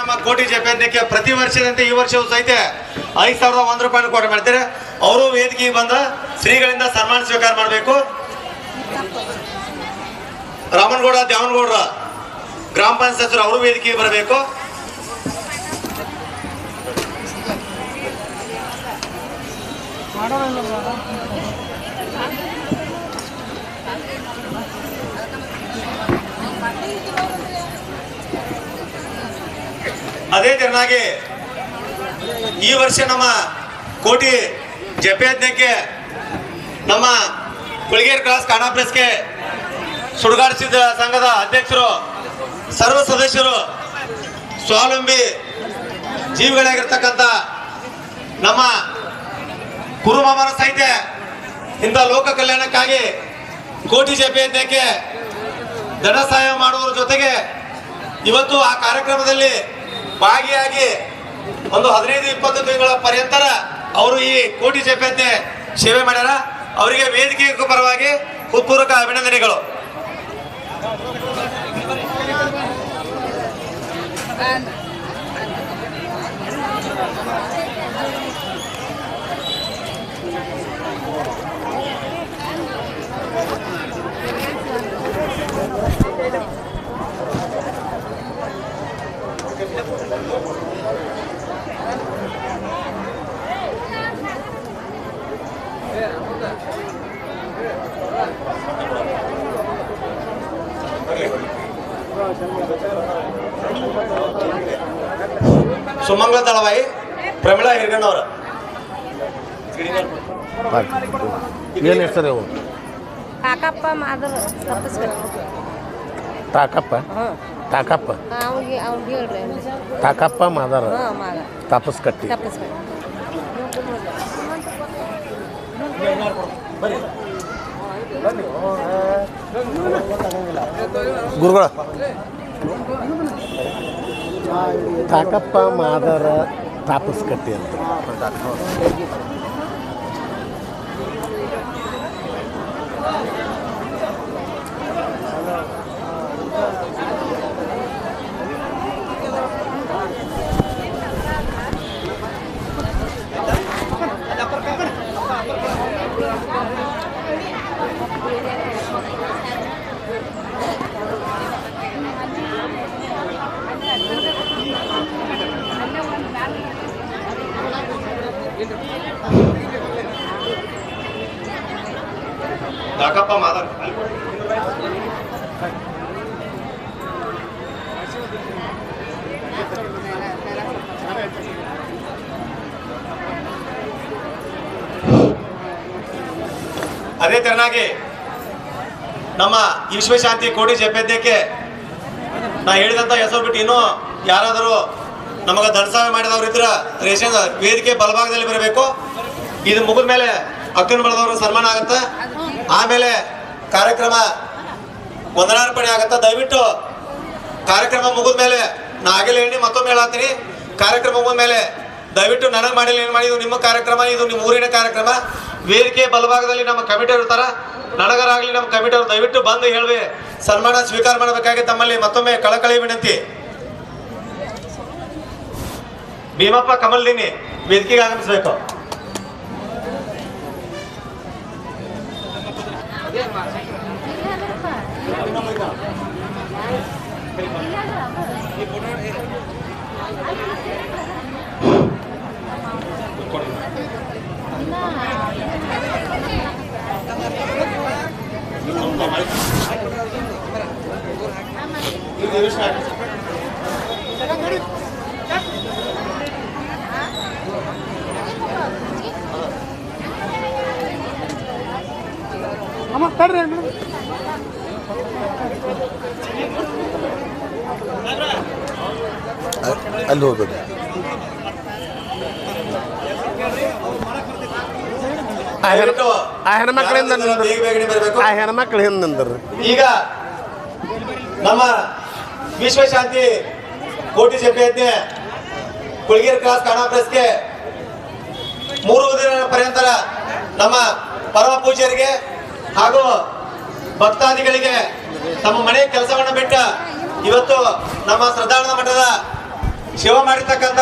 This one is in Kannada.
ನಮ್ಮ ಕೋಟಿ ಜಪಯಜ್ಞಕ್ಕೆ ಪ್ರತಿ ವರ್ಷದಂತೆ ಈ ವರ್ಷವೂ ಸಹಿತ 5,001 ರೂಪಾಯಿ ಕೊಟ್ಟು ಮಾಡ್ತಾರೆ. ಅವರು ವೇದಿಕೆಗೆ ಬಂದ ಶ್ರೀಗಳಿಂದ ಸನ್ಮಾನ ಸ್ವೀಕಾರ ಮಾಡಬೇಕು. ರಾಮನಗೌಡ ದ್ಯಾವನಗೌಡ್ರ ಗ್ರಾಮ ಪಂಚಾಯತ್ ಅವರು ವೇದಿಕೆಗೆ ಬರಬೇಕು. ಅದೇ ತೆರನಾಗಿ ಈ ವರ್ಷ ನಮ್ಮ ಕೋಟಿ ಜಪಯಜ್ಞಕ್ಕೆ ನಮ್ಮ ಕುಳಗೇರಿ ಕ್ರಾಸ್ ಕಾಣಾ ಪ್ರೆಸ್ಗೆ ಸುಡುಗಾಡಿಸಿದ ಸಂಘದ ಅಧ್ಯಕ್ಷರು, ಸರ್ವ ಸದಸ್ಯರು, ಸ್ವಾವಲಂಬಿ ಜೀವಿಗಳಾಗಿರ್ತಕ್ಕಂಥ ನಮ್ಮ ಕುರುಮಾಮರ ಸಹಿತ ಇಂಥ ಲೋಕ ಕಲ್ಯಾಣಕ್ಕಾಗಿ ಕೋಟಿ ಜಪಯಜ್ಞಕ್ಕೆ ಧನ ಸಹಾಯ ಮಾಡುವುದರ ಜೊತೆಗೆ ಇವತ್ತು ಆ ಕಾರ್ಯಕ್ರಮದಲ್ಲಿ ಭಾಗಿಯಾಗಿ ಒಂದು 15-20 ತಿಂಗಳ ಪರ್ಯಂತರ ಅವರು ಈ ಕೋಟಿ ಜಪಯಜ್ಞ ಸೇವೆ ಮಾಡ್ಯಾರ. ಅವರಿಗೆ ವೇದಿಕೆ ಪರವಾಗಿ ಹೃತ್ಪೂರ್ವಕ ಅಭಿನಂದನೆಗಳು. ಸುಮಂಗಲ ದಳವಾಯಿ, ಪ್ರಮಿಳಾ ಹಿರಗಣ್ಣವರ ಏನು ಹೆಸರು? ತಾಕಪ್ಪ ಮಾದರ್ ತಾಕಪ್ಪ ತಾಕಪ್ಪ ತಾಕಪ್ಪ ಮಾದರ ತಪಸ್ಕಟ್ಟಿ. ಗುರುಗಳ ತಾಕಪ್ಪ ಮಾದರ ತಾಪಸ್ಕಟ್ಟಿ ಅಂತ. ತಾಕಪ್ಪ ಮಾದರ್ ಅದೇ ತೆರನಾಗಿ ನಮ್ಮ ವಿಶ್ವಶಾಂತಿ ಕೋಟಿ ಜಪಯಜ್ಞಕ್ಕೆ ನಾ ಹೇಳಿದಂತ ಹೆಸರು ಬಿಟ್ಟು ಇನ್ನೂ ಯಾರಾದರೂ ನಮಗ ಧನಸಹಾಯ ಮಾಡಿದವರು ಇದ್ರ ರೇಷನ್ ವೇದಿಕೆ ಬಲಭಾಗದಲ್ಲಿ ಬರಬೇಕು. ಇದು ಮುಗಿದ ಮೇಲೆ ಅಕ್ಕನ ಬಳದವರು ಸನ್ಮಾನ ಆಗತ್ತ. ಆಮೇಲೆ ಕಾರ್ಯಕ್ರಮ ವಂದನಾರ್ಪಣೆ ಆಗತ್ತ. ದಯವಿಟ್ಟು ಕಾರ್ಯಕ್ರಮ ಮುಗಿದ ಮೇಲೆ ನಾ ಆಗಲೇ ಹೇಳಿ ಮತ್ತೊಮ್ಮೆ ಹೇಳತ್ತೀನಿ, ಕಾರ್ಯಕ್ರಮ ಮುಗಿದ ಮೇಲೆ ದಯವಿಟ್ಟು ನನಗೆ ಮಾಡಿಲ್ಲ ಏನು ಮಾಡಿದ್ದು ನಿಮ್ಮ ಕಾರ್ಯಕ್ರಮ, ಇದು ನಿಮ್ಮ ಊರಿನ ಕಾರ್ಯಕ್ರಮ. ವೇದಿಕೆ ಬಲಭಾಗದಲ್ಲಿ ನಮ್ಮ ಕಮಿಟಿಯವರು ಇರ್ತಾರ, ನನಗರಾಗಲಿ ನಮ್ಮ ಕಮಿಟಿಯವರು ದಯವಿಟ್ಟು ಬಂದು ಹೇಳುವೆ ಸನ್ಮಾನ ಸ್ವೀಕಾರ ಮಾಡಬೇಕಾಗಿ ತಮ್ಮಲ್ಲಿ ಮತ್ತೊಮ್ಮೆ ಕಳಕಳಿ ವಿನಂತಿ. ಭೀಮಪ್ಪ ಕಮಲ್ದಿನಿ ವೇದಿಕೆಗೆ ಆಗಮಿಸಬೇಕು. ಅಲ್ಲಿ ಹೋಗೋದು ಆ ಹೆಣ್ಮಕ್ಳಿಂದ ಆ ಹೆಣ್ಮಕ್ಳು ಹಿಂದಂದ್ರಿ. ಈಗ ನಮ್ಮ ವಿಶ್ವಶಾಂತಿ ಕೋಟಿ ಜಪಯಜ್ಞ ಕುಳಗೇರಿ ಕ್ರಾಸ್ ಕಾಣಾ ಪ್ರೆಸ್ಗೆ 3 ದಿನಗಳ ಪರ್ಯಂತರ ನಮ್ಮ ಪರಮ ಪೂಜ್ಯರಿಗೆ ಹಾಗೂ ಭಕ್ತಾದಿಗಳಿಗೆ ತಮ್ಮ ಮನೆ ಕೆಲಸವನ್ನು ಬಿಟ್ಟ ಇವತ್ತು ನಮ್ಮ ಶ್ರದ್ಧಾನಂದ ಮಠದ ಸೇವೆ ಮಾಡಿರ್ತಕ್ಕಂಥ